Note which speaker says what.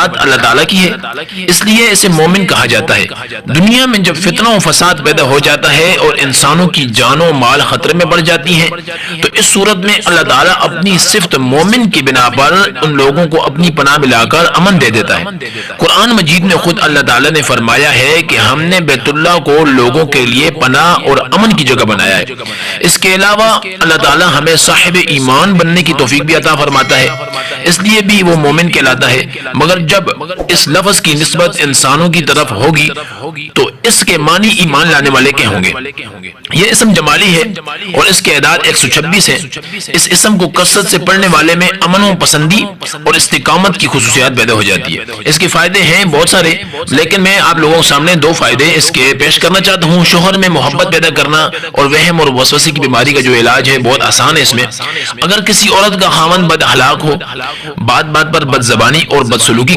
Speaker 1: ذات اللہ تعالیٰ کی ہے، اس لیے اسے مومن کہا جاتا ہے۔ دنیا میں جب فتنہ و فساد پیدا ہو جاتا ہے اور انسانوں کی جان و مال خطرے میں پڑ جاتی ہیں تو اس صورت میں اللہ تعالیٰ اپنی صفت مومن کی بنا پر ان لوگوں کو اپنی پناہ ملا کر امن دے دیتا ہے۔ قرآن مجید میں خود اللہ تعالیٰ نے فرمایا ہے کہ ہم نے بیت اللہ کو لوگوں کے لیے پناہ اور امن کی جگہ بنایا ہے۔ اس کے علاوہ اللہ تعالیٰ ہمیں صاحب ایمان بننے کی توفیق بھی عطا فرماتا ہے، اس لیے بھی وہ مومن کہلاتا ہے۔ مگر جب اس لفظ کی نسبت انسانوں کی طرف ہوگی تو اس کے معنی ایمان لانے والے کے ہوں گے۔ یہ اسم جمالی ہے اور اس کے اعداد 126 ہیں۔ اس اسم کو کثرت سے پڑھنے والے میں امن و پسندی اور استقامت کی خصوصیات پیدا ہو جاتی ہے۔ اس کے فائدے ہیں بہت سارے، لیکن میں آپ لوگوں کے سامنے دو فائدے اس کے پیش کرنا چاہتا ہوں۔ شوہر میں محبت پیدا کرنا اور وہم اور وسوسے کی بیماری کا جو علاج ہے بہت آسان ہے۔ اس میں اگر کسی عورت کا خاوند بد اخلاق ہو، بات بات پر بد زبانی اور بد سلوکی